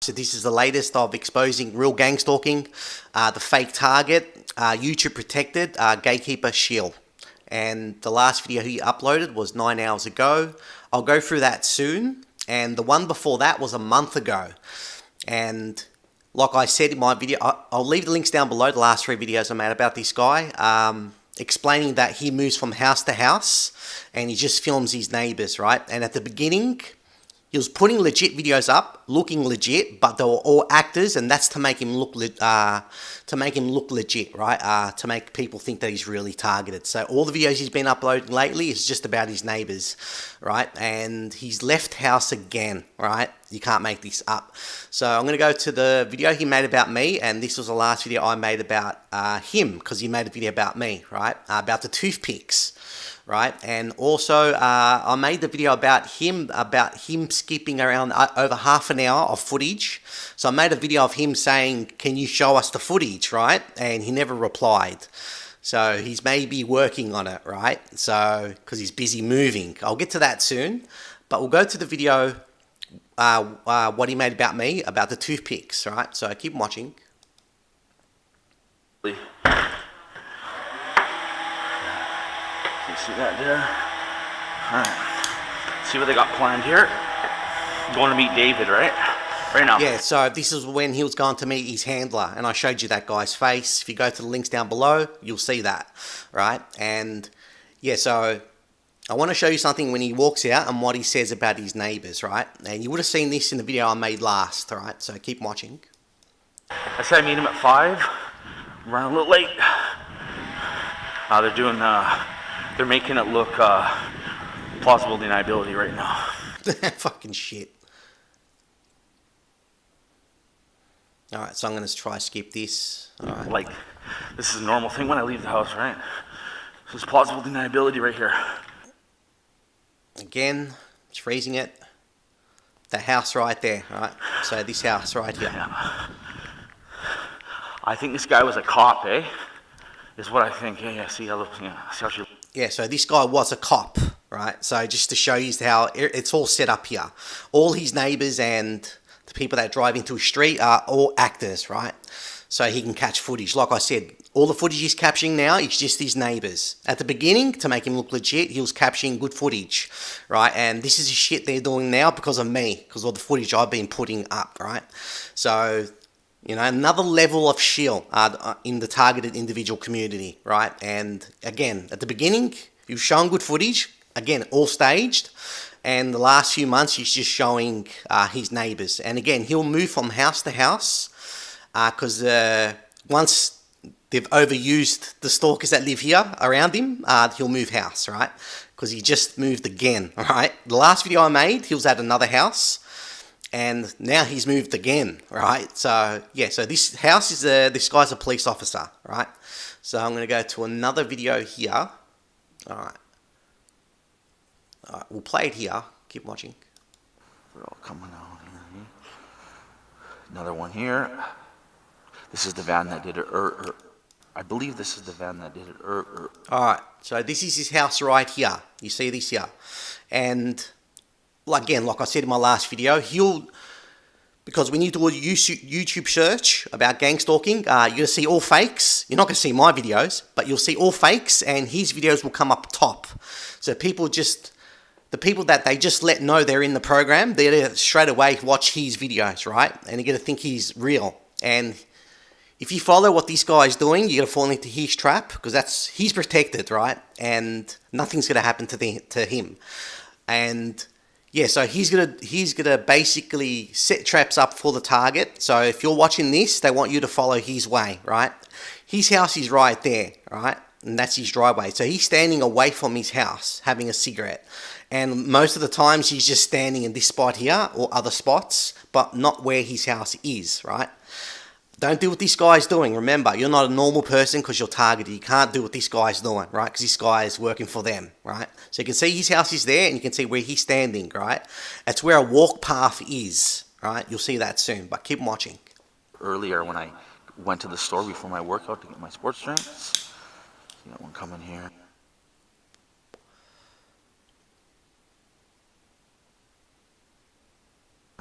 So this is the latest of exposing real gang stalking, the fake target, YouTube protected, gatekeeper ShIll. And the last video he uploaded was 9 hours ago. I'll go through that soon. And the one before that was a month ago. And like I said in my video, I'll leave the links down below, the last 3 videos I made about this guy, explaining that he moves from house to house and he just films his neighbors, right? And at the beginning, he was putting legit videos up, looking legit, but they were all actors, and that's to make him look legit, right? To make people think that he's really targeted. So all the videos he's been uploading lately is just about his neighbors, right? And he's left house again, right? You can't make this up. So I'm going to go to the video he made about me, and this was the last video I made about him, because he made a video about me, right? About the toothpicks. Right, and also I made the video about him skipping around over half an hour of footage. So I made a video of him saying, "Can you show us the footage?" Right, and he never replied. So he's maybe working on it, right? So because he's busy moving. I'll get to that soon, but we'll go to the video what he made about me about the toothpicks, right? So keep watching. See that there? Alright. See what they got planned here? Going to meet David, right? Right now. Yeah, so this is when he was going to meet his handler, and I showed you that guy's face. If you go to the links down below, you'll see that, right? And yeah, so I want to show you something when he walks out and what he says about his neighbors, right? And you would have seen this in the video I made last, right? So keep watching. I said I meet him at 5. Run a little late. They're making it look plausible deniability right now. Fucking shit. Alright, so I'm going to try skip this. Alright. Like, this is a normal thing when I leave the house, right? This is plausible deniability right here. Again, it's freezing it. The house right there, right? So this house right here. Yeah. I think this guy was a cop, eh? Is what I think. Yeah, see how she... Yeah, so this guy was a cop, right? So just to show you how it's all set up here. All his neighbors and the people that drive into his street are all actors, right? So he can catch footage. Like I said, all the footage he's capturing now is just his neighbors. At the beginning, to make him look legit, he was capturing good footage, right? And this is the shit they're doing now because of me, because of the footage I've been putting up, right? So... you know, another level of SHILL in the targeted individual community, right? And again, at the beginning, he was showing good footage, again, all staged. And the last few months, he's just showing his neighbors. And again, he'll move from house to house because once they've overused the stalkers that live here around him, he'll move house, right? Because he just moved again, right? The last video I made, he was at another house. And now he's moved again, right? So, yeah, so this house is this guy's a police officer, right? So I'm going to go to another video here. All right. All right, we'll play it here. Keep watching. They're all coming out here. Another one here. This is the van that did it. I believe this is the van that did it. All right, so this is his house right here. You see this here. And... again, like I said in my last video, because when you do a YouTube search about gang stalking, you're going to see all fakes. You're not going to see my videos, but you'll see all fakes, and his videos will come up top. So the people that they just let know they're in the program, they're straight away watch his videos, right? And you're going to think he's real. And if you follow what this guy is doing, you're going to fall into his trap, because he's protected, right? And nothing's going to happen to him. And... yeah, so he's gonna basically set traps up for the target. So if you're watching this, they want you to follow his way, right? His house is right there, right? And that's his driveway. So he's standing away from his house, having a cigarette. And most of the times he's just standing in this spot here or other spots, but not where his house is, right? Don't do what this guy's doing. Remember, you're not a normal person because you're targeted. You can't do what this guy's doing, right? Because this guy is working for them, right? So you can see his house is there and you can see where he's standing, right? That's where a walk path is, right? You'll see that soon, but keep watching. Earlier when I went to the store before my workout to get my sports drinks. See that one coming here.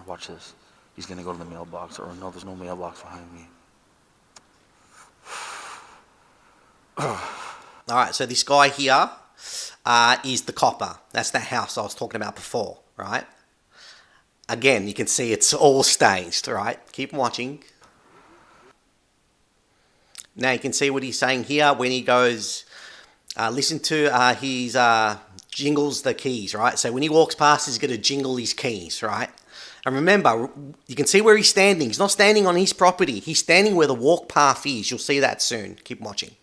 Watch this. He's gonna go to the mailbox. Or no, there's no mailbox behind me. Alright, so this guy here is the copper. That's that house I was talking about before, right? Again, you can see it's all staged, right? Keep watching. Now you can see what he's saying here when he goes, listen to his jingles the keys, right? So when he walks past, he's going to jingle his keys, right? And remember, you can see where he's standing. He's not standing on his property. He's standing where the walk path is. You'll see that soon. Keep watching.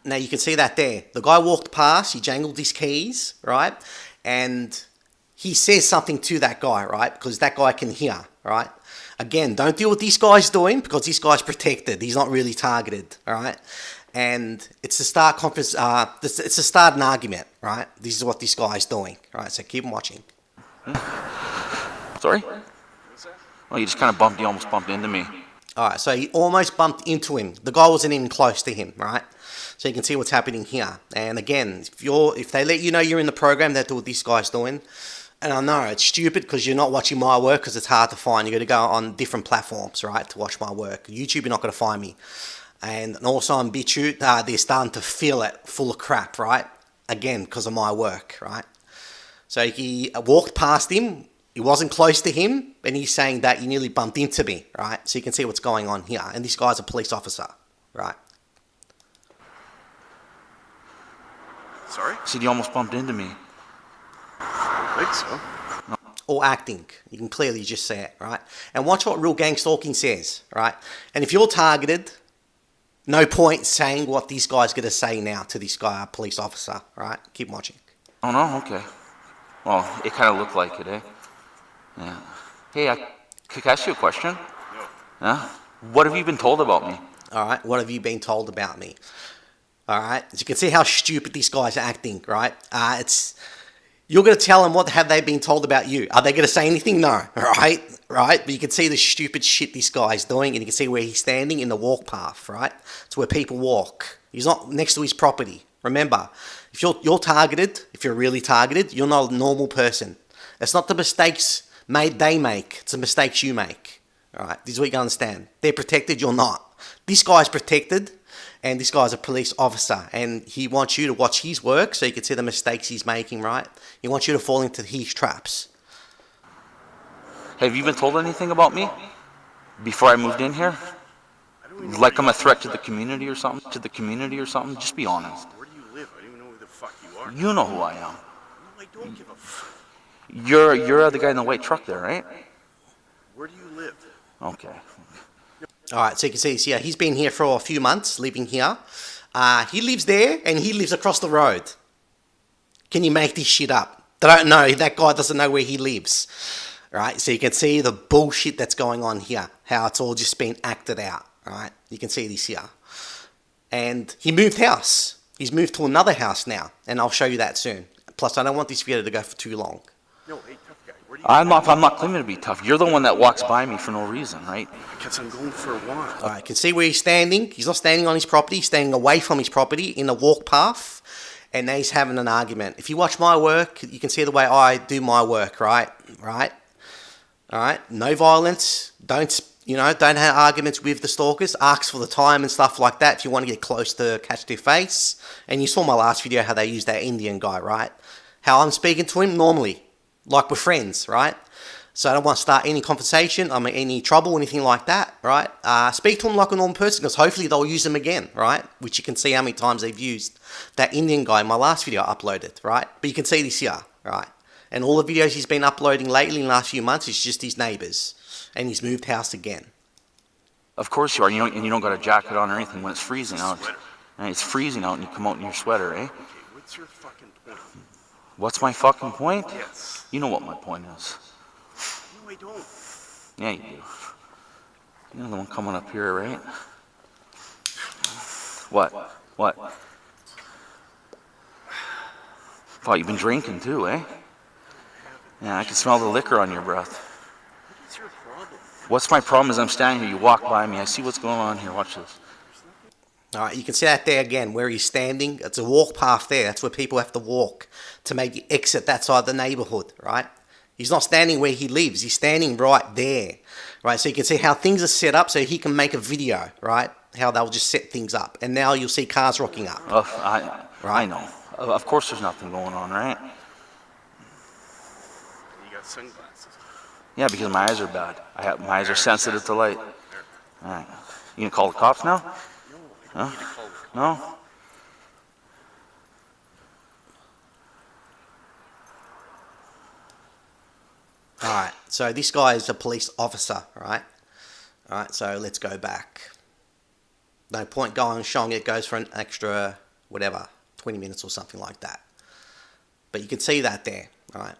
Now you can see that there. The guy walked past, he jangled his keys, right? And he says something to that guy, right? Because that guy can hear, right? Again, don't deal with this guy's doing because this guy's protected. He's not really targeted, all right? And it's to start it's to start an argument, right? This is what this guy's doing, right? So keep watching. Sorry? Oh, you just kind of you almost bumped into me. All right, so he almost bumped into him. The guy wasn't even close to him, right? So you can see what's happening here. And again, if they let you know you're in the program, that's what this guy's doing. And I know it's stupid because you're not watching my work because it's hard to find. You got to go on different platforms, right, to watch my work. YouTube, you're not going to find me. And also on BitChute, they're starting to fill it full of crap, right? Again, because of my work, right? So he walked past him. He wasn't close to him, and he's saying that you nearly bumped into me, right? So you can see what's going on here. And this guy's a police officer, right? Sorry? Said you almost bumped into me. I think so. Or acting. You can clearly just say it, right? And watch what real gang stalking says, right? And if you're targeted, no point saying what this guy's going to say now to this guy, police officer, right? Keep watching. Oh, no? Okay. Well, it kind of looked like it, eh? Yeah. Hey, could I ask you a question? Yeah? What have you been told about me? All right, what have you been told about me? All right, as you can see how stupid this guy's acting, right? You're going to tell them what have they been told about you. Are they going to say anything? No, right? But you can see the stupid shit this guy's doing, and you can see where he's standing in the walk path, right? It's where people walk. He's not next to his property. Remember, if you're targeted, if you're really targeted, you're not a normal person. It's not the mistakes they make, it's the mistakes you make. All right, this is what you got to understand. They're protected, you're not. This guy's protected, and this guy's a police officer, and he wants you to watch his work so you can see the mistakes he's making, right? He wants you to fall into his traps. Have you been told anything about me before I moved in here? Like I'm a threat to the community or something? Just be honest. Where do you live? I don't even know who the fuck you are. You know who I am. No, I don't give a fuck. You're the guy in the white truck there, right? Where do you live? Okay. All right, so you can see here, he's been here for a few months, living here. He lives there, and he lives across the road. Can you make this shit up? They don't know. That guy doesn't know where he lives. Right, so you can see the bullshit that's going on here, how it's all just been acted out, right? You can see this here. And he moved house. He's moved to another house now, and I'll show you that soon. Plus, I don't want this video to go for too long. No, hey, tough guy. Where do you I'm not claiming to be tough. You're the one that walks by me for no reason, right? Because I'm going for a walk. All right, you can see where he's standing. He's not standing on his property. He's standing away from his property in the walk path, and now he's having an argument. If you watch my work, you can see the way I do my work, right? All right, no violence. Don't have arguments with the stalkers. Ask for the time and stuff like that if you want to get close to catch their face. And you saw my last video how they used that Indian guy, right? How I'm speaking to him normally, like we're friends, right? So I don't want to start any conversation, any trouble, anything like that, right? Speak to him like a normal person because hopefully they'll use him again, right? Which you can see how many times they've used that Indian guy in my last video I uploaded, right? But you can see this here, right? And all the videos he's been uploading lately in the last few months is just his neighbours. And he's moved house again. Of course you are. You don't got a jacket on or anything when it's freezing out. And it's freezing out and you come out in your sweater, eh? Okay, what's your fucking point? What's my fucking point? Yes. You know what my point is. No, I don't. Yeah, you do. You're the one coming up here, right? What? Oh, you've been drinking too, eh? Yeah, I can smell the liquor on your breath. What's your problem? What's my problem is I'm standing here, you walk by me, I see what's going on here, watch this. Alright, you can see that there again, where he's standing. It's a walk path there. That's where people have to walk to maybe exit that side of the neighborhood, right? He's not standing where he lives. He's standing right there, right? So you can see how things are set up so he can make a video, right? How they'll just set things up. And now you'll see cars rocking up. I know. Of course there's nothing going on, right? You got sunglasses. Yeah, because my eyes are bad. My eyes are sensitive to light. Alright. You gonna call the cops now? No, I don't need to call the cops. No? Alright, so this guy is a police officer, right? Alright, so let's go back. No point going showing it goes for an extra, whatever, 20 minutes or something like that. But you can see that there, right?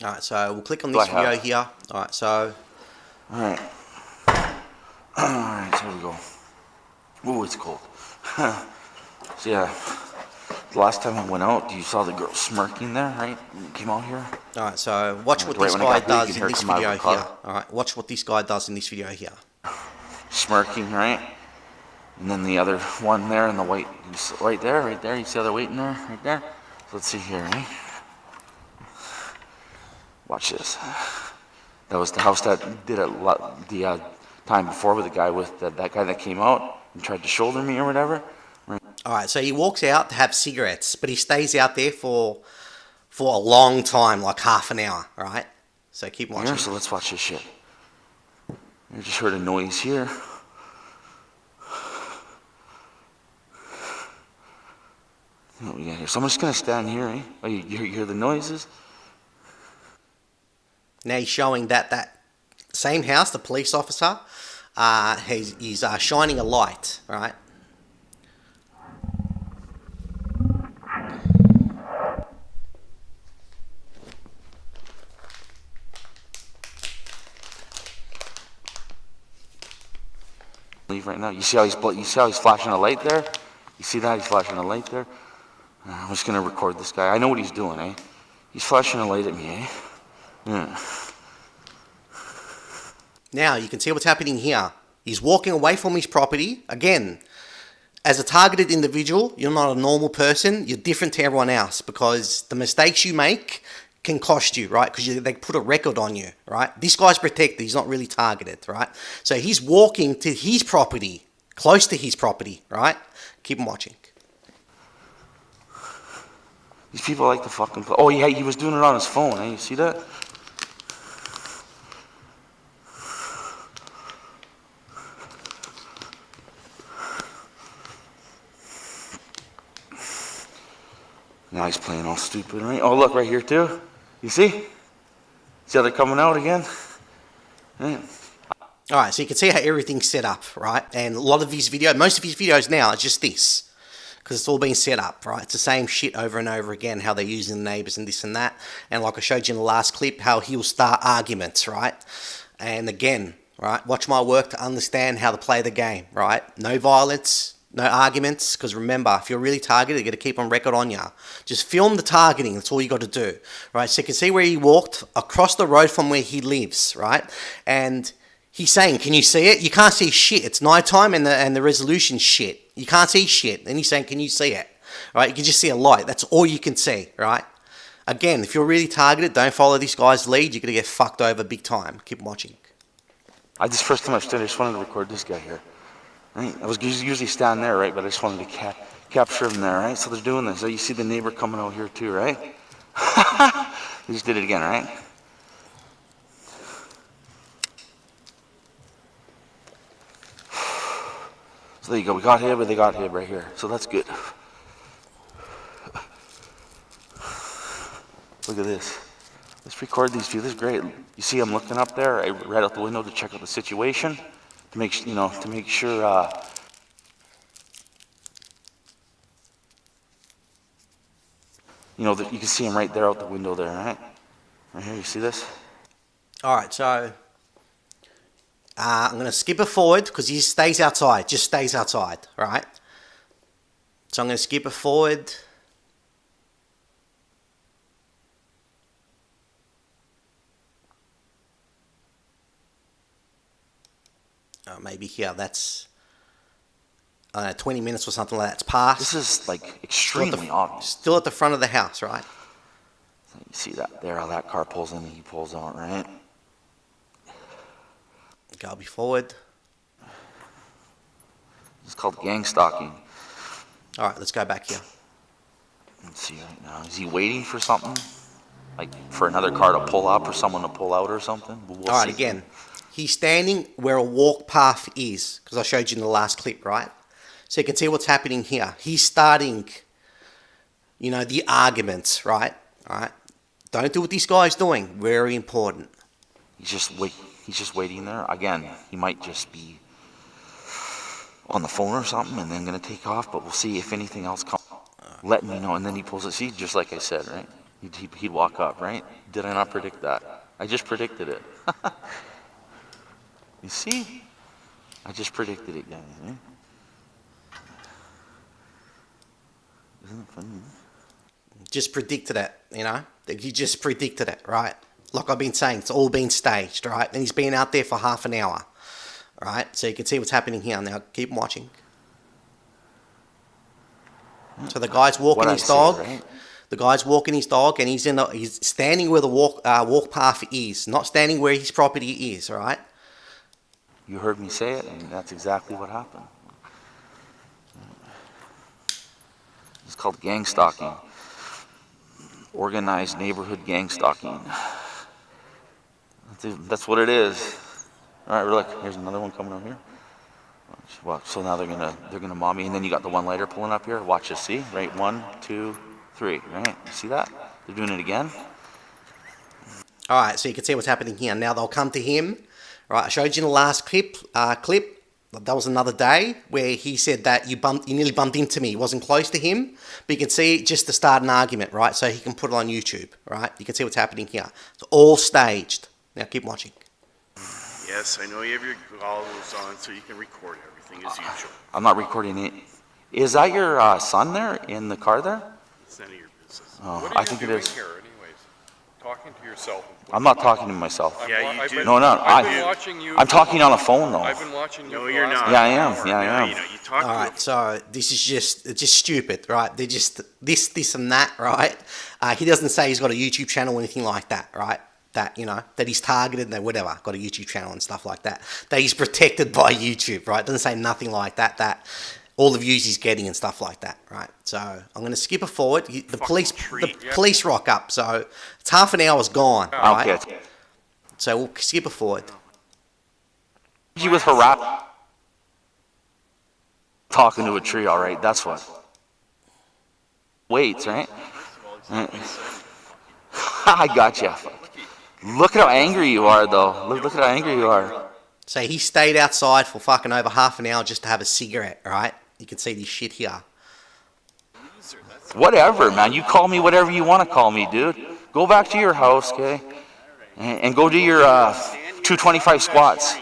Alright, so we'll click on this video here. Alright, so... Alright. Alright, so here we go. Ooh, it's cold. So yeah, the last time I went out, you saw the girl smirking there, right? When you came out here. Alright, so watch what this guy does in this video here. Alright, watch what this guy does in this video here. Smirking, right? And then the other one there in the white, right there, you see the other waiting there, right there? So let's see here, right? Watch this. That was the house that did it the time before with the guy with that guy that came out and tried to shoulder me or whatever. Right. Alright, so he walks out to have cigarettes, but he stays out there for a long time, like half an hour, right? So keep watching. Here, so let's watch this shit. I just heard a noise here. What we got here? So I'm just gonna stand here, eh? Oh, you hear the noises? Now he's showing that same house, the police officer, he's shining a light, right? Leave right now. You see how he's flashing a light there? You see that? He's flashing a light there. I'm just gonna record this guy. I know what he's doing, eh? He's flashing a light at me, eh? Yeah. Now you can see what's happening here. He's walking away from his property. Again, as a targeted individual, you're not a normal person. You're different to everyone else because the mistakes you make can cost you, right? Because they put a record on you, right? This guy's protected. He's not really targeted, right? So he's walking to his property, close to his property, right? Keep him watching. These people like to fucking play. Oh, yeah, he was doing it on his phone, eh? You see that? Now he's playing all stupid, right? Oh, look, right here, too. You see? See how they're coming out again? Right. Alright, so you can see how everything's set up, right? And a lot of his videos, most of his videos now are just this. Because it's all been set up, right? It's the same shit over and over again, how they're using the neighbours and this and that. And like I showed you in the last clip, how he'll start arguments, right? And again, right, watch my work to understand how to play the game, right? No violence, no arguments, because remember, if you're really targeted, you got to keep on record on you. Just film the targeting, that's all you got to do, right? So you can see where he walked across the road from where he lives, right? And he's saying, can you see it? You can't see shit. It's nighttime and the resolution's shit. You can't see shit. And he's saying, can you see it? Right? You can just see a light. That's all you can see, right? Again, if you're really targeted, don't follow this guy's lead. You're going to get fucked over big time. Keep watching. First time I've stood, I just wanted to record this guy here. Right? I was usually standing there, right? But I just wanted to capture him there, right? So they're doing this. So you see the neighbor coming out here too, right? They just did it again, right? So there you go. We got him, but they got him right here. So that's good. Look at this. Let's record these two. This is great. You see, I'm looking up there, right out the window to check out the situation, to make sure, that you can see him right there out the window there, right? Right here. You see this? All right, so I'm going to skip it forward because he stays outside, just stays outside, right? So I'm going to skip it forward. maybe here. That's 20 minutes or something like that's passed. This is like extremely obvious. Still at the front of the house, right? You see that there, how that car pulls in and he pulls out, right? Go be forward. It's called gang stalking. All right, let's go back here. Let's see right now. Is he waiting for something? Like for another car to pull up or someone to pull out or something? We'll All right, see. again, he's standing where a walk path is, because I showed you in the last clip, right? So you can see what's happening here. He's starting, you know, the arguments, right? All right. Don't do what this guy's doing. Very important. He's just waiting there. Again, he might just be on the phone or something and then gonna take off, but we'll see if anything else comes. Letting me know, and then he pulls it. See, just like I said, right? He'd walk up, right? Did I not predict that? I just predicted it. You see? I just predicted it, guys. Right? Isn't it funny? Just predicted it, you know? You just predicted it, right? Like I've been saying, it's all been staged, right? And he's been out there for half an hour, right? So you can see what's happening here. Now, keep watching. So the guy's walking his dog. Right? The guy's walking his dog, and he's standing where the walk path is, not standing where his property is. All right. You heard me say it, and that's exactly what happened. It's called gang stalking. Organized neighborhood gang stalking. That's what it is. All right, look, here's another one coming over here. Well, so now they're gonna mob me, and then you got the one lighter pulling up here. Watch this, see? Right, 1, 2, 3. Right, you see that? They're doing it again. All right, so you can see what's happening here. Now they'll come to him. All right, I showed you in the last clip. That was another day where he said that you nearly bumped into me. It wasn't close to him, but you can see just to start an argument, right? So he can put it on YouTube, right? You can see what's happening here. It's all staged. Now keep watching. Yes, I know you have your goggles on so you can record everything as usual. I'm not recording it. Is that your son there in the car there? It's none of your business. Oh, What are I you think it doing is. here anyways? Talking to yourself. I'm not talking to myself. Yeah, you do. No, I've been watching you. I'm talking on a phone though. I've been watching you. No, for you're the last not. Yeah, I am. hour. Yeah, I am. You know, you talk All to right, so this is just stupid, right? They're just this and that, right? He doesn't say he's got a YouTube channel or anything like that, right? That, you know, that he's targeted, that whatever, got a YouTube channel and stuff like that. That he's protected by YouTube, right? Doesn't say nothing like that, that all the views he's getting and stuff like that, right? So I'm going to skip it forward. The police rock up, so it's half an hour's gone, right? Okay. So we'll skip it forward. He was harassed. Talking to a tree, all right. That's what. Waits, right? I got you. Look at how angry you are, though. Look at how angry you are. So he stayed outside for fucking over half an hour just to have a cigarette, right? You can see this shit here. Whatever, man. You call me whatever you want to call me, dude. Go back to your house, okay? And go do your 225 squats.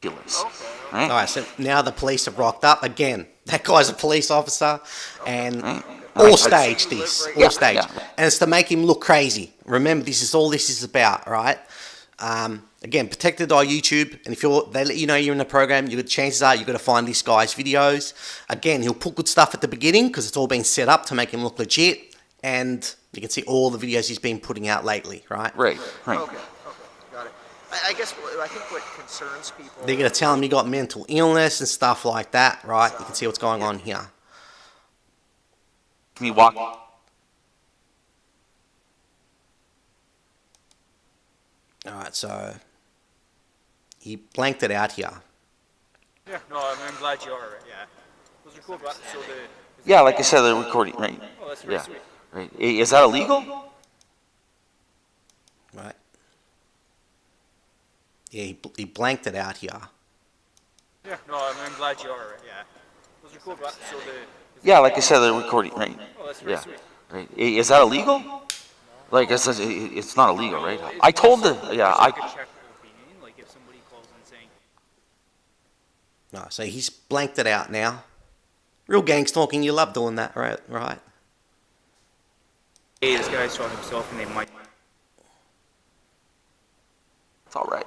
Right? All right, so now the police have rocked up again. That guy's a police officer, and all staged this, all staged, and it's to make him look crazy. Remember, this is all this is about, right? Again, protected by YouTube, and if they let you know you're in the program, chances are you're going to find this guy's videos. Again, he'll put good stuff at the beginning because it's all been set up to make him look legit, and you can see all the videos he's been putting out lately, right? Right. Okay, got it. I guess I think what concerns people. They're going to tell him you got mental illness and stuff like that, right? You can see what's going on here. Can you walk? All right, so he blanked it out here. Yeah, no, I'm glad you are. Yeah, those are cool. So Yeah, like I said, they're recording, right? Oh, that's very sweet. Right. Is that illegal? Right. Yeah, he blanked it out here. Yeah, no, I'm glad you are. Yeah, those are cool. So Yeah, like I said, they're recording, right? Oh, that's very sweet. Right. Is that illegal? Like, it's not illegal, right? I told the, I could check the opinion, like if somebody calls in saying. No, so he's blanked it out now. Real gang stalking, you love doing that, right? Right. Hey, this guy shot himself, and they might. It's all right.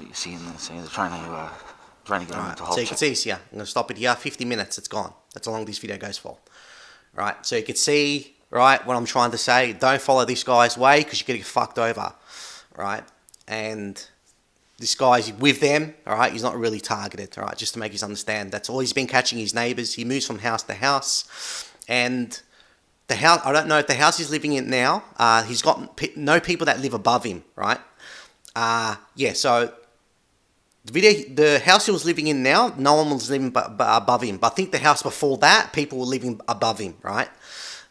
So you see in this, they're trying to get him into So you can check. see this here. I'm going to stop it here. 50 minutes, it's gone. That's how long this video goes for. Right, so you can see, right, what I'm trying to say. Don't follow this guy's way because you're going to get fucked over. Right, and this guy's with them, all right? He's not really targeted, all right? Just to make you understand. That's all he's been catching his neighbours. He moves from house to house. And the house, I don't know if the house he's living in now, he's got no people that live above him, right? Yeah, so the house he was living in now, no one was living above him. But I think the house before that, people were living above him, right?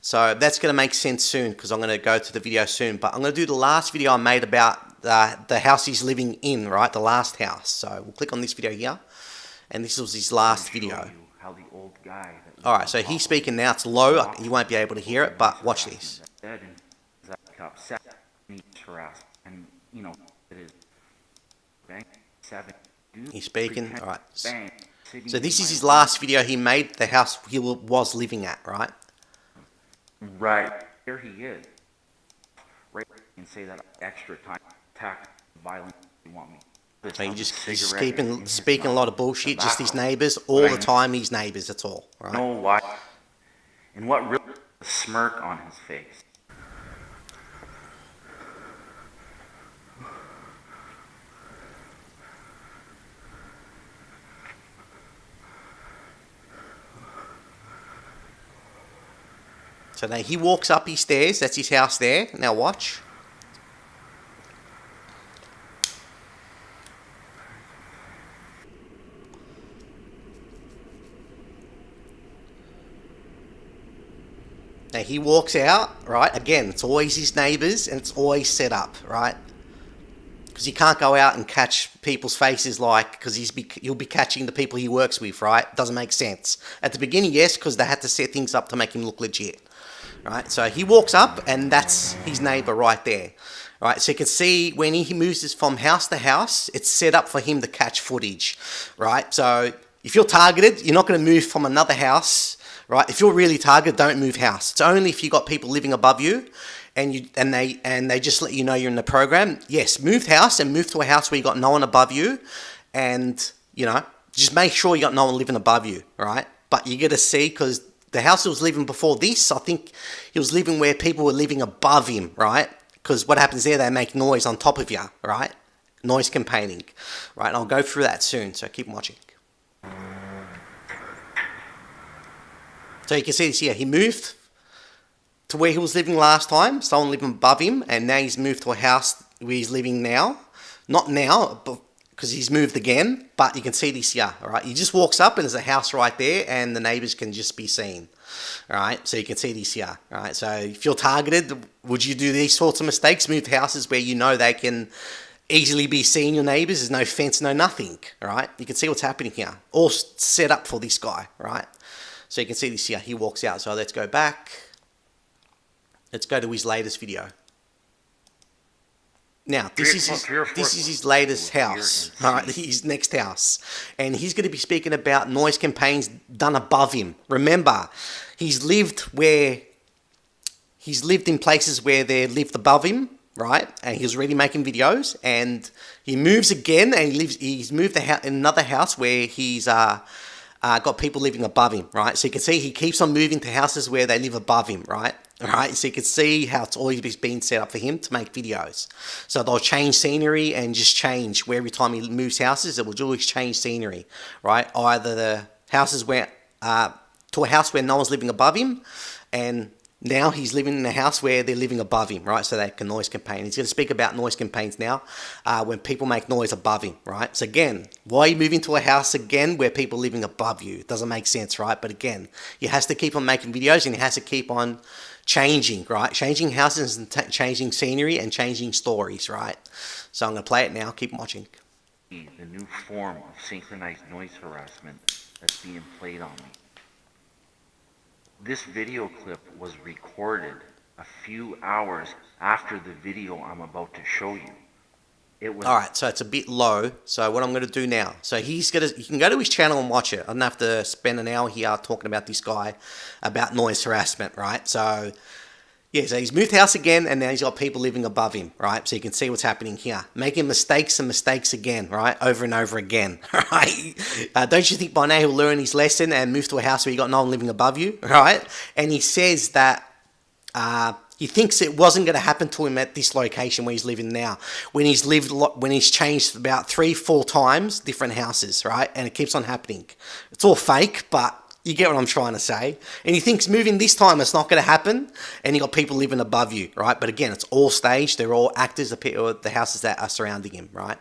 So that's going to make sense soon because I'm going to go to the video soon. But I'm going to do the last video I made about the house he's living in, right? The last house. So we'll click on this video here. And this was his last video. Alright, so he's speaking now. It's low. You won't be able to hear it, but watch this. He's speaking. Alright. So this is his last video he made, the house he was living at, right? Right. Here he is. Right. And say that extra time, attack, violence, you want me. So he's just speaking a lot of bullshit, just his neighbours, all the time his neighbours, that's all, right? Know why? And what really a smirk on his face. So now he walks up his stairs, that's his house there. Now watch. Now he walks out, right? Again, it's always his neighbours and it's always set up, right? Because he can't go out and catch people's faces because you'll be catching the people he works with, right? Doesn't make sense. At the beginning, yes, because they had to set things up to make him look legit, right? So he walks up and that's his neighbour right there, right? So you can see when he moves this from house to house, it's set up for him to catch footage, right? So if you're targeted, you're not going to move from another house. Right? If you're really targeted, don't move house. It's only if you got people living above you, and they just let you know you're in the program. Yes, move house and move to a house where you got no one above you, and just make sure you got no one living above you. Right? But you get to see because the house he was living before this, I think he was living where people were living above him. Right? Because what happens there, they make noise on top of you. Right? Noise campaigning. Right? And I'll go through that soon. So keep watching. So you can see this here, he moved to where he was living last time, someone living above him, and now he's moved to a house where he's living now. Not now, because he's moved again, but you can see this here, all right? He just walks up and there's a house right there and the neighbours can just be seen, all right? So you can see this here, all right? So if you're targeted, would you do these sorts of mistakes? Move to houses where you know they can easily be seen, your neighbours, there's no fence, no nothing, all right? You can see what's happening here, all set up for this guy, right? So you can see this here, he walks out. So let's go back. Let's go to his latest video. Now, this is his latest house, all right, his next house. And he's going to be speaking about noise campaigns done above him. Remember, he's lived in places where they lived above him, right? And he was already making videos. And he moves again and he's moved in another house where he's got people living above him, right? So you can see he keeps on moving to houses where they live above him, right? All right, so you can see how it's always been set up for him to make videos. So they'll change scenery and just change where every time he moves houses, it will always change scenery, right? Either the houses to a house where no one's living above him, and now he's living in a house where they're living above him, right? So they can noise campaign. He's going to speak about noise campaigns now when people make noise above him, right? So again, why are you moving to a house again where people are living above you? It doesn't make sense, right? But again, he has to keep on making videos and he has to keep on changing, right? Changing houses and changing scenery and changing stories, right? So I'm going to play it now. Keep watching. The new form of synchronized noise harassment that's being played on me. This video clip was recorded a few hours after the video I'm about to show you. It was Alright, so it's a bit low. So what I'm going to do now. So you can go to his channel and watch it. I don't have to spend an hour here talking about this guy, about noise harassment, right? So Yeah, so he's moved house again, and now he's got people living above him, right? So you can see what's happening here. Making mistakes and mistakes again, right? Over and over again, right? Don't you think by now he'll learn his lesson and move to a house where you got no one living above you, right? And he says that he thinks it wasn't going to happen to him at this location where he's living now. When he's changed about 3-4 times different houses, right? And it keeps on happening. It's all fake, but you get what I'm trying to say. And he thinks moving this time it's not going to happen, and you got people living above you, right? But again, it's all staged. They're all actors, the houses that are surrounding him, right?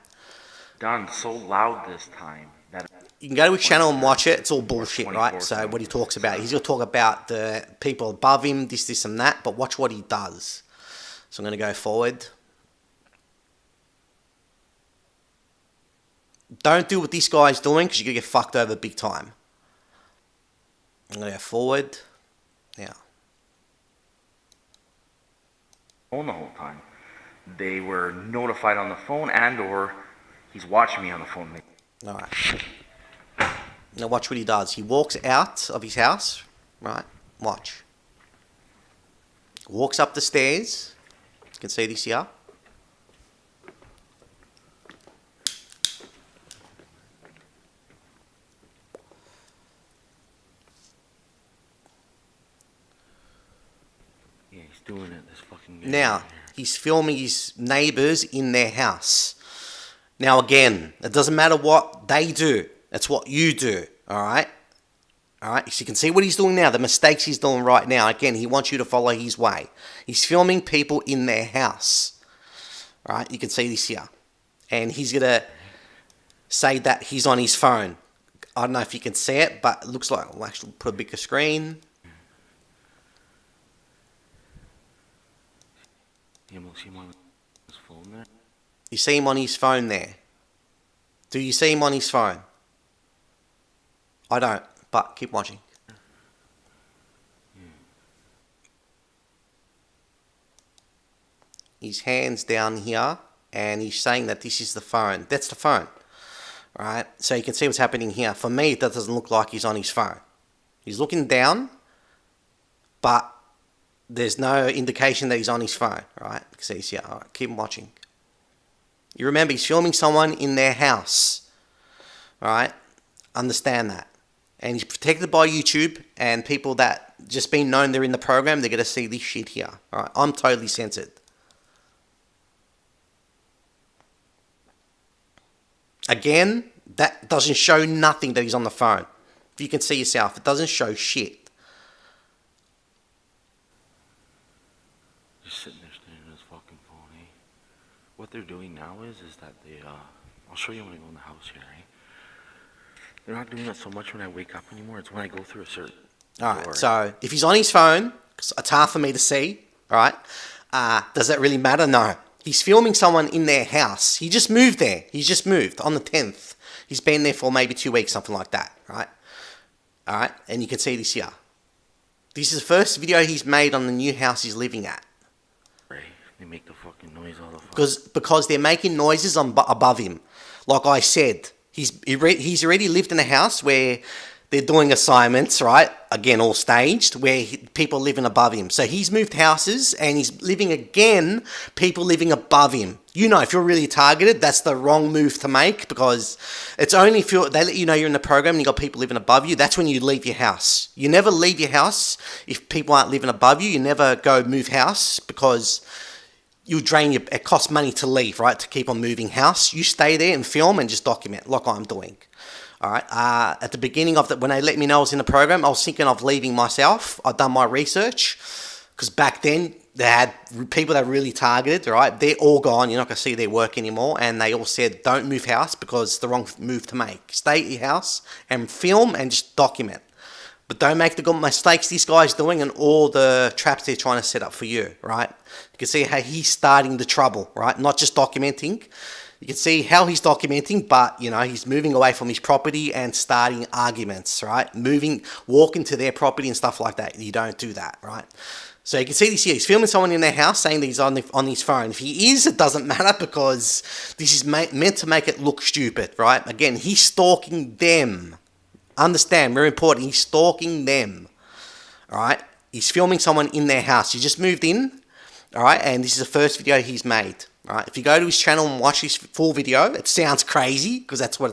Done so loud this time that You can go to his channel and watch it. It's all bullshit, right? So what he talks about, he's going to talk about the people above him, this and that, but watch what he does. So I'm going to go forward. Don't do what this guy's doing, because you're going to get fucked over big time. I'm going to go forward. Now. phone the whole time. They were notified on the phone, and or he's watching me on the phone. Alright. Now watch what he does. He walks out of his house. Right? Watch. Walks up the stairs. You can see this here. Yeah, he's doing it. This fucking guy Now, right here. he's filming his neighbours in their house. Now again, it doesn't matter what they do. It's what you do. Alright? Alright, so you can see what he's doing now. The mistakes he's doing right now. Again, he wants you to follow his way. He's filming people in their house. Alright, you can see this here. And he's going to say that he's on his phone. I don't know if you can see it, but it looks like... We'll actually put a bigger screen. Yeah, we'll see him on his phone there. You see him on his phone there. Do you see him on his phone? I don't, but keep watching. His hand's down here, and he's saying that this is the phone. That's the phone. Alright, so you can see what's happening here. For me, that doesn't look like he's on his phone. He's looking down, but there's no indication that he's on his phone. Right, you can see this here. Alright, keep watching. You remember, he's filming someone in their house. Alright, understand that. And he's protected by YouTube, and people that just been known they're in the program, they're going to see this shit here. Alright, I'm totally censored. Again, that doesn't show nothing that he's on the phone. If you can see yourself, it doesn't show shit. Just sitting there staring at his fucking phone, eh? What they're doing now is that they, I'll show you when I go in the house here, eh? They're not doing that so much when I wake up anymore. It's when I go through a certain Alright, door. so if he's on his phone, 'cause it's hard for me to see, alright, does that really matter? No. He's filming someone in their house. He just moved there. He's just moved on the 10th. He's been there for maybe 2 weeks, something like that, right? Alright, and you can see this here. This is the first video he's made on the new house he's living at. Right? They make the fucking noise all the fuck. Because they're making noises above him. Like I said, he's already lived in a house where they're doing assignments, right? Again, all staged, where people are living above him. So he's moved houses, and he's living again, people living above him. You know, if you're really targeted, that's the wrong move to make, because it's only if they let you know you're in the program and you got people living above you, that's when you leave your house. You never leave your house if people aren't living above you. You never go move house, because you'll drain your... It costs money to leave, right? To keep on moving house. You stay there and film and just document, like I'm doing. All right. At the beginning of when they let me know I was in the program, I was thinking of leaving myself. I'd done my research, because back then they had people that were really targeted. All right, they're all gone. You're not going to see their work anymore. And they all said, don't move house, because it's the wrong move to make. Stay at your house and film and just document. But don't make the mistakes this guy's doing and all the traps they're trying to set up for you. Right? You can see how he's starting the trouble. Right? Not just documenting. You can see how he's documenting, but, you know, he's moving away from his property and starting arguments, right? Walking to their property and stuff like that. You don't do that, right? So you can see this here. He's filming someone in their house saying that he's on his phone. If he is, it doesn't matter, because this is meant to make it look stupid, right? Again, he's stalking them. Understand, very important. He's stalking them, all right? He's filming someone in their house. He just moved in, all right, and this is the first video he's made. All right, if you go to his channel and watch his full video, it sounds crazy because that's what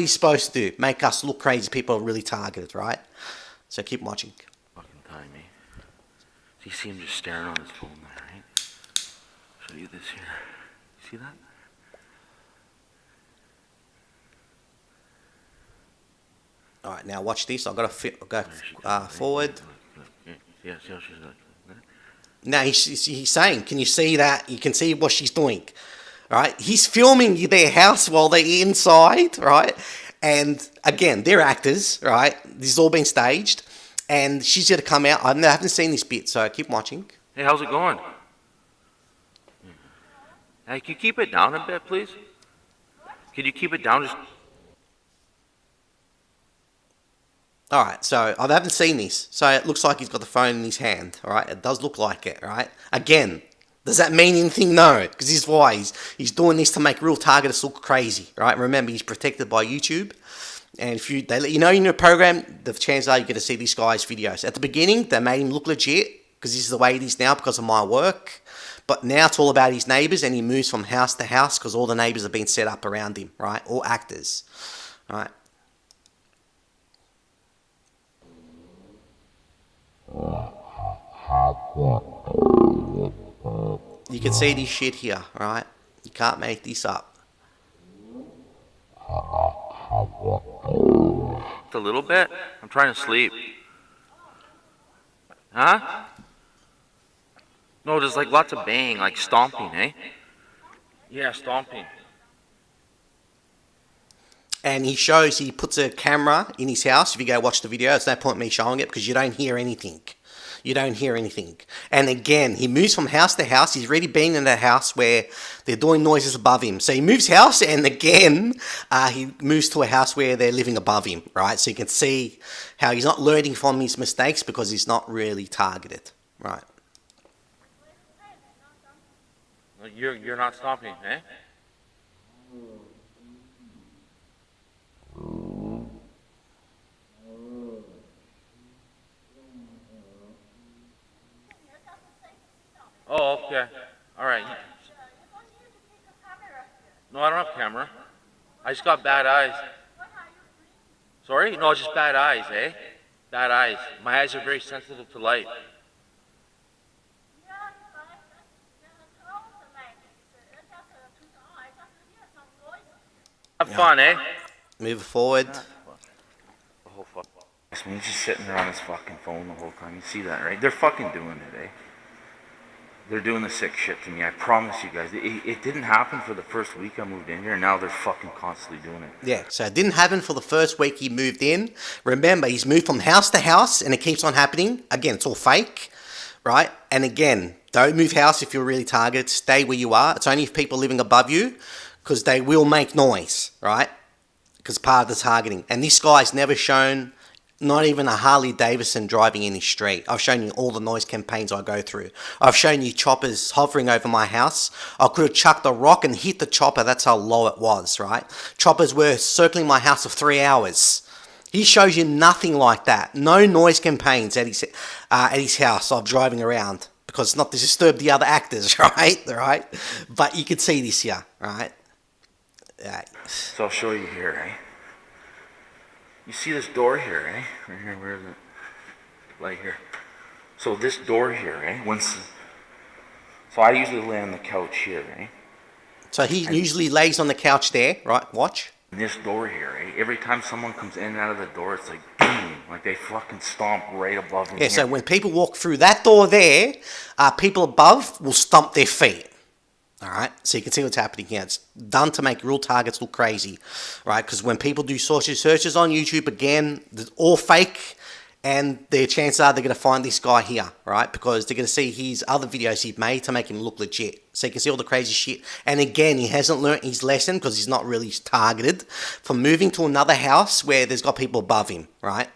he's supposed to do. Make us look crazy. People are really targeted, right? So keep watching. Fucking time, eh? So you see him just staring on his phone there, right? Show you this here. See that? All right, now watch this. I've got to go forward. Yeah, see how she's like. Now he's saying, can you see that? You can see what she's doing, right? He's filming their house while they're inside, right? And again, they're actors, right? This has all been staged, and she's going to come out. I haven't seen this bit, so keep watching. Hey, how's it going? Hey, can you keep it down a bit, please? Can you keep it down? Just. All right, so I haven't seen this. So it looks like he's got the phone in his hand, all right? It does look like it, right? Again, does that mean anything? No, because this is why he's doing this to make real targets look crazy, right? Remember, he's protected by YouTube. And if they let you know in your program, the chances are you're going to see this guy's videos. At the beginning, they made him look legit because this is the way it is now because of my work. But now it's all about his neighbours, and he moves from house to house because all the neighbours have been set up around him, right? All actors, right? You can see this shit here, right? You can't make this up. A little bit? I'm trying to sleep. Huh? No, there's like lots of bang, like stomping, eh? Yeah, stomping. And he puts a camera in his house. If you go watch the video, it's no point me showing it because you don't hear anything. You don't hear anything. And again, he moves from house to house. He's already been in a house where they're doing noises above him. So he moves house, and again, he moves to a house where they're living above him, right? So you can see how he's not learning from his mistakes because he's not really targeted, right? You're not stomping, eh? Oh, okay. All right. No, I don't have camera. I just got bad eyes. Sorry? No, just bad eyes, eh? Bad eyes. My eyes are very sensitive to light. Have fun, eh? Move forward. The whole fuck. He's just sitting there on his fucking phone the whole time. You see that, right? They're fucking doing it, eh? They're doing the sick shit to me. I promise you guys. It didn't happen for the first week I moved in here, and now they're fucking constantly doing it. Yeah, so it didn't happen for the first week he moved in. Remember, he's moved from house to house, and it keeps on happening. Again, it's all fake, right? And again, don't move house if you're really targeted. Stay where you are. It's only if people are living above you, because they will make noise, right? Because part of the targeting. And this guy's never shown not even a Harley Davidson driving in his street. I've shown you all the noise campaigns I go through. I've shown you choppers hovering over my house. I could have chucked a rock and hit the chopper. That's how low it was, right? Choppers were circling my house for 3 hours. He shows you nothing like that. No noise campaigns at his house of driving around because it's not to disturb the other actors, right? But you can see this here, right? So I'll show you here, eh? You see this door here, eh? Right here, where is it? Right here. So this door here, eh? So I usually lay on the couch here, eh? So he usually lays on the couch there, right? Watch. This door here, eh? Every time someone comes in and out of the door, it's like boom, like they fucking stomp right above me. Yeah, so when people walk through that door there, people above will stomp their feet. All right, so you can see what's happening here. It's done to make real targets look crazy, right? Because when people do searches on YouTube, again, it's all fake, and the chances are they're going to find this guy here, right? Because they're going to see his other videos he's made to make him look legit. So you can see all the crazy shit. And again, he hasn't learnt his lesson because he's not really targeted from moving to another house where there's got people above him, right?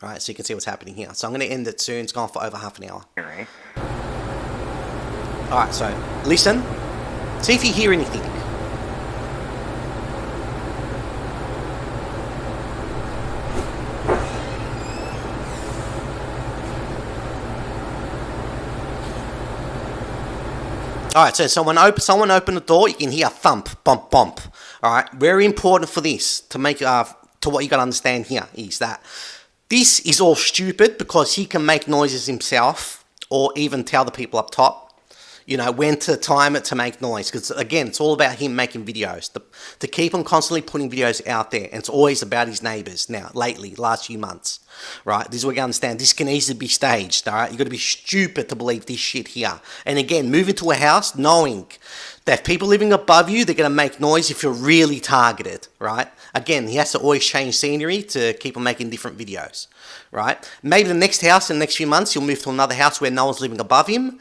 Right, so you can see what's happening here. So I'm going to end it soon. It's gone for over half an hour. All right, so listen. See if you hear anything. Alright, so someone open the door, you can hear thump, bump, bump. Alright, very important for this, to make, to what you gotta understand here, is that this is all stupid because he can make noises himself, or even tell the people up top, you know, when to time it to make noise. Because again, it's all about him making videos. To keep on constantly putting videos out there. And it's always about his neighbours now, lately, last few months. Right? This is what you understand. This can easily be staged. Alright? You've got to be stupid to believe this shit here. And again, move into a house knowing that if people living above you, they're going to make noise if you're really targeted. Right? Again, he has to always change scenery to keep on making different videos. Right? Maybe the next house in the next few months, he'll move to another house where no one's living above him.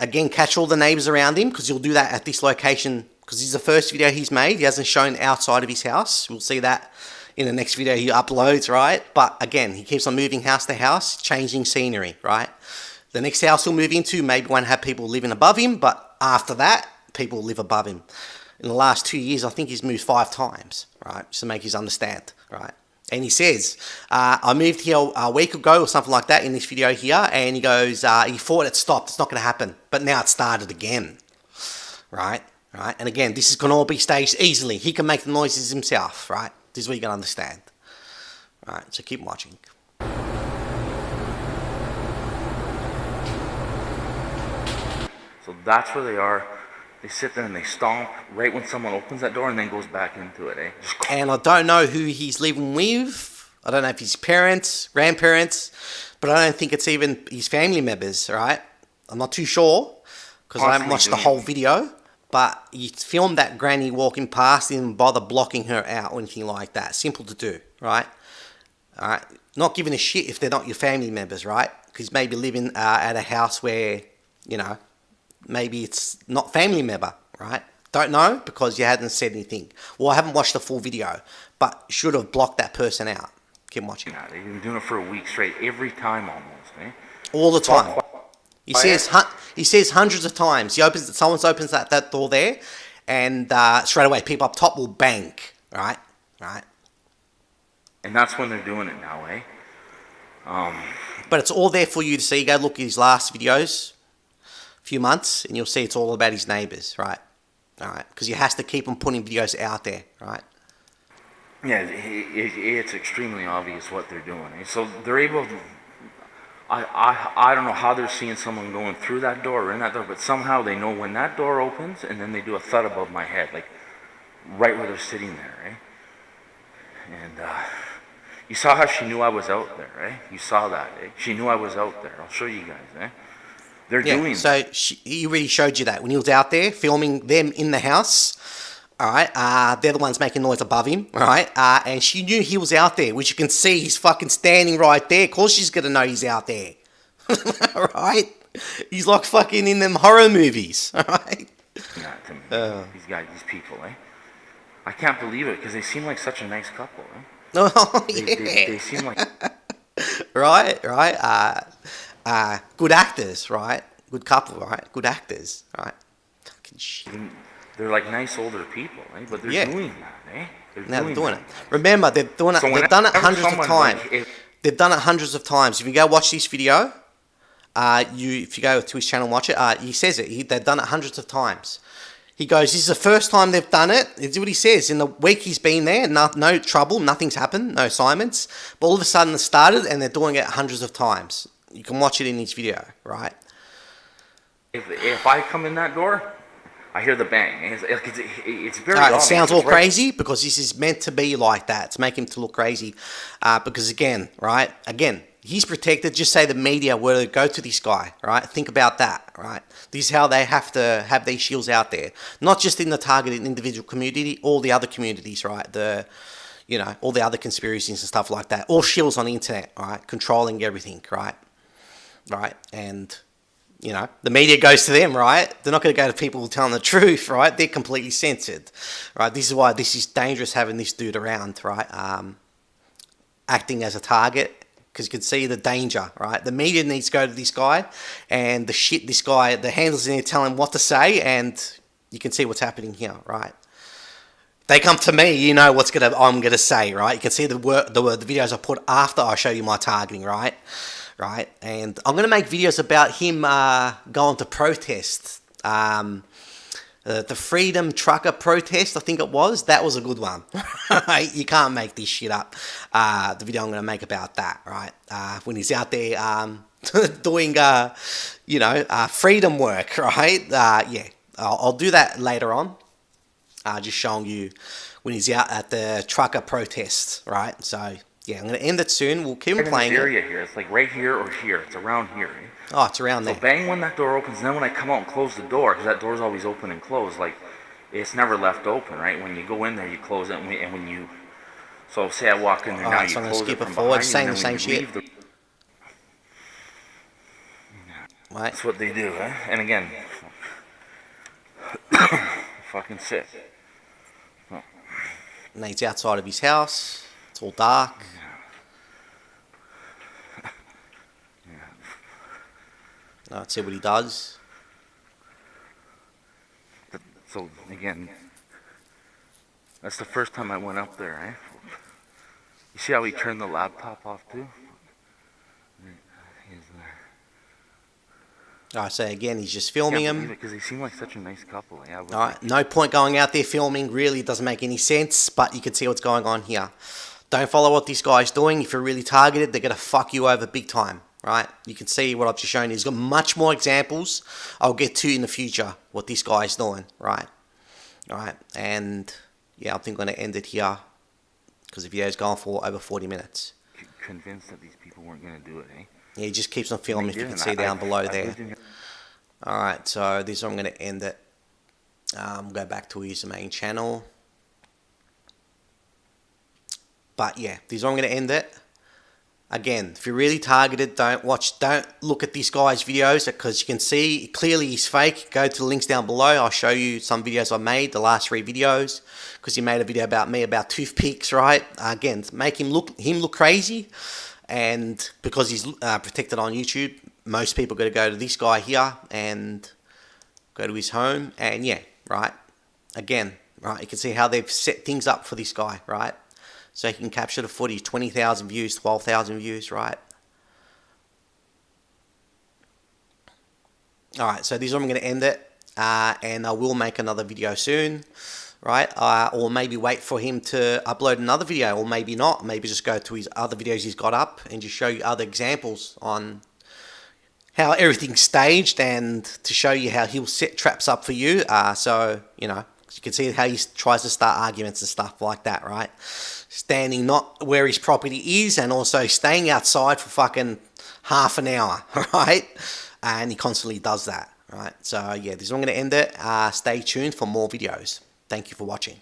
Again, catch all the neighbours around him, because he'll do that at this location, because this is the first video he's made. He hasn't shown outside of his house. We'll see that in the next video he uploads, right? But again, he keeps on moving house to house, changing scenery, right? The next house he'll move into maybe won't have people living above him, but after that, people live above him. In the last 2 years, I think he's moved 5 times, right? Just to make you understand, right? And he says, I moved here a week ago or something like that in this video here. And he goes, he thought it stopped. It's not going to happen. But now it started again. Right? Right? And again, this is going to all be staged easily. He can make the noises himself. Right? This is what you're going to understand. Right? So keep watching. So that's where they are. They sit there and they stomp right when someone opens that door and then goes back into it, eh? And I don't know who he's living with. I don't know if his parents, grandparents, but I don't think it's even his family members, right? I'm not too sure, because I haven't watched the whole video. But you filmed that granny walking past, didn't bother blocking her out or anything like that. Simple to do, right? Alright, not giving a shit if they're not your family members, right? Because maybe living at a house where, you know, maybe it's not family member, right? Don't know, because you hadn't said anything. Well, I haven't watched the full video, but should have blocked that person out. Keep watching. Nah, they've been doing it for a week straight, every time almost, eh? All the time. He says hundreds of times. Someone opens that door there, and straight away people up top will bang, right? Right. And that's when they're doing it now, eh? But it's all there for you to see. Go look at his last videos, few months, and you'll see it's all about his neighbours, right? Alright, because he has to keep on putting videos out there, right? Yeah, it's extremely obvious what they're doing. Eh? So they're able to... I don't know how they're seeing someone going through that door or in that door, but somehow they know when that door opens, and then they do a thud above my head, like right where they're sitting there, eh? And you saw how she knew I was out there, eh? You saw that, eh? She knew I was out there. I'll show you guys, eh? They're doing so he already showed you that when he was out there filming them in the house. All right, they're the ones making noise above him. All right, and she knew he was out there, which you can see he's fucking standing right there. Of course, she's gonna know he's out there. All right, he's like fucking in them horror movies. All right. Not to me. These guys, these people, eh? I can't believe it because they seem like such a nice couple, eh? Oh yeah. They seem like right. Good actors, right? Good couple, right? Good actors, right? Fucking shit. They're like nice older people, eh? But they're doing that, eh? They're doing it. Remember, they've done it. They've done it hundreds of times. They've done it hundreds of times. If you go watch this video, if you go to his channel and watch it, he says it. They've done it hundreds of times. He goes, this is the first time they've done it. This is what he says. In the week he's been there, no trouble, nothing's happened, no assignments. But all of a sudden it started, and they're doing it hundreds of times. You can watch it in his video, right? If I come in that door, I hear the bang. It's very It sounds all crazy because this is meant to be like that. To make him to look crazy. Because again, right? Again, he's protected. Just say the media were to go to this guy, right? Think about that, right? This is how they have to have these SHILLS out there. Not just in the targeted individual community, all the other communities, right? All the other conspiracies and stuff like that. All SHILLS on the internet, right? Controlling everything, right? Right? And... the media goes to them, right? They're not going to go to people telling the truth, right? They're completely censored, right? This is why this is dangerous having this dude around, right? Acting as a target, because you can see the danger, right? The media needs to go to this guy, and the handlers in there tell him what to say, and you can see what's happening here, right? They come to me, you know I'm gonna say, right? You can see the videos I put after I show you my targeting, right? Right, and I'm going to make videos about him going to protest The Freedom Trucker protest, I think it was. That was a good one. You can't make this shit up. The video I'm going to make about that, right? When he's out there doing, freedom work, right? Yeah, I'll do that later on. Just showing you when he's out at the trucker protest, right? So, yeah, I'm going to end it soon. We'll keep playing this area here. It's like right here or here. It's around here. Right? Oh, it's around there. So bang when that door opens, and then when I come out and close the door, because that door's always open and closed, like, it's never left open, right? When you go in there, you close it, and when you... So say I walk in there now, Alright, you so I'm going close to skip it it from forward, behind you, saying and the then same when you shit. leave Right. That's what they do, eh? And again... fucking sick. Oh. And he's outside of his house. It's all dark. Let's see what he does. So again, that's the first time I went up there, eh? You see how he turned the laptop off too? He's there. Alright, so again, he's just filming him. Because they seem like such a nice couple. Yeah. Alright, no point going out there filming. Really doesn't make any sense, but you can see what's going on here. Don't follow what this guy's doing. If you're really targeted, they're going to fuck you over big time. Right, you can see what I've just shown you. He's got much more examples I'll get to in the future what this guy's doing. Right, and yeah, I think I'm going to end it here because the video's gone for over 40 minutes. Convinced that these people weren't going to do it, eh? Yeah, he just keeps on filming. If you can see down below there. Alright, so this is where I'm going to end it. Go back to his main channel. But yeah, this is where I'm going to end it. Again, if you're really targeted, don't look at this guy's videos because you can see clearly he's fake. Go to the links down below. I'll show you some videos I made, the last 3 videos, because he made a video about me about toothpicks, right? Again, make him look crazy, and because he's protected on YouTube, most people got to go to this guy here and go to his home, and yeah, right. Again, right, you can see how they've set things up for this guy, right? So he can capture the footage, 20,000 views, 12,000 views, right? Alright, so this is where I'm going to end it. And I will make another video soon, right? Or maybe wait for him to upload another video, or maybe not. Maybe just go to his other videos he's got up and just show you other examples on how everything's staged and to show you how he'll set traps up for you. So, you can see how he tries to start arguments and stuff like that, right? Standing not where his property is and also staying outside for fucking half an hour, right? And he constantly does that, right? So yeah, this is where I'm going to end it. Stay tuned for more videos. Thank you for watching.